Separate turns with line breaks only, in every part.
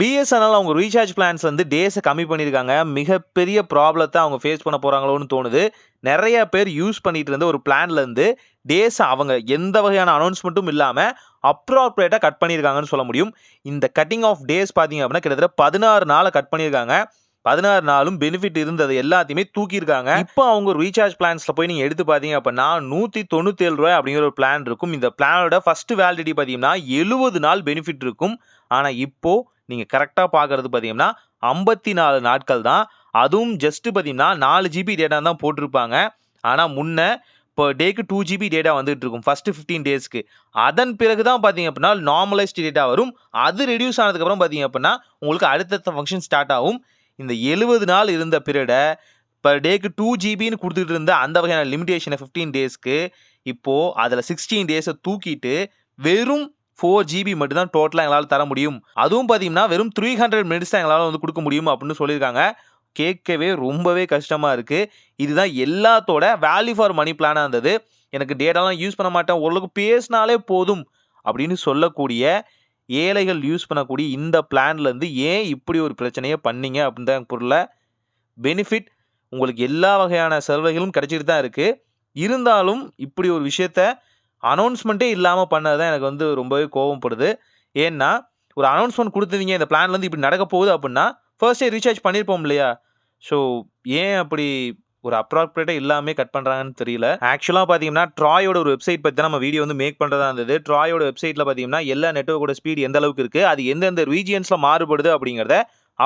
BSNL அவங்க recharge plans வந்து டேஸை கம்மி பண்ணியிருக்காங்க. மிகப்பெரிய ப்ராப்ளத்தை அவங்க ஃபேஸ் பண்ண போகிறாங்களோன்னு தோணுது. நிறைய பேர் யூஸ் பண்ணிட்டு இருந்த ஒரு பிளான்லேருந்து டேஸை அவங்க எந்த வகையான அனௌன்ஸ்மெண்ட்டும் இல்லாமல் அப்ராப்ரேட்டாக கட் பண்ணியிருக்காங்கன்னு சொல்ல முடியும். இந்த கட்டிங் ஆஃப் டேஸ் பார்த்தீங்க அப்படின்னா கிட்டத்தட்ட 16 நாளை கட் பண்ணியிருக்காங்க. 16 நாளும் பெனிஃபிட் இருந்தது எல்லாத்தையுமே தூக்கியிருக்காங்க. இப்போ அவங்க ரீசார்ஜ் பிளான்ஸில் போய் நீங்கள் எடுத்து பார்த்தீங்க அப்படின்னா ₹197 அப்படிங்கிற ஒரு பிளான் இருக்கும். இந்த பிளானோட ஃபர்ஸ்ட் வேலிடிட்டி பார்த்தீங்கன்னா 70 நாள் பெனிஃபிட் இருக்கும். ஆனால் இப்போ நீங்கள் கரெக்டாக பார்க்குறது பார்த்தீங்கன்னா 54 நாட்கள் தான். அதுவும் ஜஸ்ட்டு பார்த்தீங்கன்னா 4 ஜிபி டேட்டா தான் போட்டிருப்பாங்க. ஆனால் முன்ன இப்போ டேக்கு 2 ஜிபி டேட்டா வந்துகிட்டு இருக்கும் ஃபஸ்ட்டு 15 டேஸ்க்கு. அதன் பிறகு தான் பார்த்தீங்க அப்படின்னா நார்மலைஸ்டு டேட்டா வரும். அது ரெடியூஸ் ஆனதுக்கப்புறம் பார்த்தீங்க அப்படின்னா உங்களுக்கு அடுத்தடுத்த ஃபங்க்ஷன் ஸ்டார்ட் ஆகும். இந்த 70 நாள் இருந்த பீரியடை பர் டேக்கு 2 ஜிபின்னு கொடுத்துட்டு இருந்த அந்த வகையான லிமிடேஷனை 15 டேஸ்க்கு இப்போது அதில் 16 டேஸை தூக்கிட்டு வெறும் 4 ஜிபி மட்டும் தான் டோட்டலாக எங்களால் தர முடியும். அதுவும் பார்த்தீங்கன்னா வெறும் 300 மினிட்ஸ் தான் எங்களால் வந்து கொடுக்க முடியும் அப்படின்னு சொல்லியிருக்காங்க. கேட்கவே ரொம்பவே கஷ்டமாக இருக்குது. இதுதான் எல்லாத்தோட வேல்யூ ஃபார் மணி பிளானாக இருந்தது. எனக்கு டேட்டாலாம் யூஸ் பண்ண மாட்டேன், ஓரளவுக்கு பேசினாலே போதும் அப்படின்னு சொல்லக்கூடிய ஏழைகள் யூஸ் பண்ணக்கூடிய இந்த பிளான்லேருந்து ஏன் இப்படி ஒரு பிரச்சனையை பண்ணீங்க அப்படின்னு தான் பொருளை. பெனிஃபிட் உங்களுக்கு எல்லா வகையான சலுகைகளும் கிடைச்சிட்டு தான் இருக்குது. இருந்தாலும் இப்படி ஒரு விஷயத்த அனௌன்ஸ்மெண்ட்டே இல்லாமல் பண்ணது தான் எனக்கு வந்து ரொம்பவே கோவப்படுது. ஏன்னா ஒரு அனௌன்ஸ்மெண்ட் கொடுத்துருந்தீங்க இந்த பிளான்லேருந்து இப்படி நடக்க போகுது அப்படின்னா ஃபர்ஸ்டே ரீசார்ஜ் பண்ணியிருப்போம் இல்லையா? ஸோ ஏன் அப்படி ஒரு அப்ராப்ரேட்டாக இல்லாமல் கட் பண்ணுறாங்கன்னு தெரியல. ஆக்சுவலாக பார்த்தீங்கன்னா ட்ராயோட ஒரு வெப்சைட் பற்றி தான் நம்ம வீடியோ வந்து மேக் பண்ணுறதா இருந்தது. ட்ராயோட வெப்சைட்டில் பார்த்தீங்கன்னா எல்லா நெட்வொர்க்கோட ஸ்பீட் எந்த அளவுக்கு இருக்குது, அது எந்தெந்த ரீஜியன்ஸில் மாறுபடுது அப்படிங்கிறத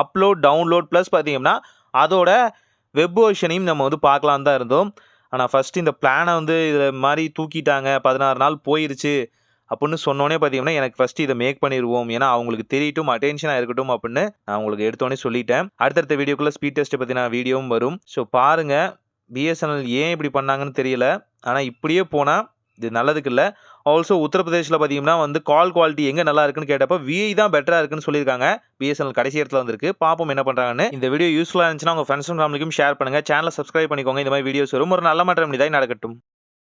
அப்லோட் டவுன்லோட் ப்ளஸ் பார்த்தீங்கன்னா அதோட வெப் வெர்ஷனையும் நம்ம வந்து பார்க்கலாம் தான் இருந்தோம். ஆனால் ஃபஸ்ட்டு இந்த பிளானை வந்து இதில் மாதிரி தூக்கிட்டாங்க, 16 நாள் போயிருச்சு அப்படின்னு சொன்னோன்னே பார்த்தீங்கன்னா எனக்கு ஃபஸ்ட்டு இதை மேக் பண்ணிடுவோம். ஏன்னா அவங்களுக்கு தெரியட்டும், அட்டென்ஷனாக இருக்கட்டும் அப்படின்னு நான் உங்களுக்கு எடுத்தோடனே சொல்லிட்டேன். அடுத்தடுத்த வீடியோக்குள்ளே ஸ்பீட் டெஸ்ட்டை பற்றி நான் வீடியோவும் வரும். ஸோ பாருங்கள், பிஎஸ்என்எல் ஏன் இப்படி பண்ணாங்கன்னு தெரியல. ஆனால் இப்படியே போனால் இது நல்லதுக்கு இல்லை. ஆல்சோ உத்தரப்பிரதேசில் பார்த்தீங்கன்னா வந்து கால் குவாலிட்டி எங்கே நல்லா இருக்குன்னு கேட்டப்போ விஐ தான் பெட்டராக இருக்குன்னு சொல்லியிருக்காங்க. பிஎஸ்என்எல் கடைசி இடத்துல வந்துருக்கு. பார்ப்போம் என்ன பண்ணுறாங்கன்னு. இந்த வீடியோ யூஸ்ஃபுல்லாக இருந்துச்சுன்னா உங்கள் ஃப்ரெண்ட்ஸ் அண்ட் ஃபேமிலிக்கும் ஷேர் பண்ணுங்கள். சேனலை சப்ஸ்கிரைப் பண்ணிக்கோங்க. இந்த மாதிரி வீடியோஸ் வரும். ஒரு நல்ல மாற்றம் இதாக நடக்கட்டும்.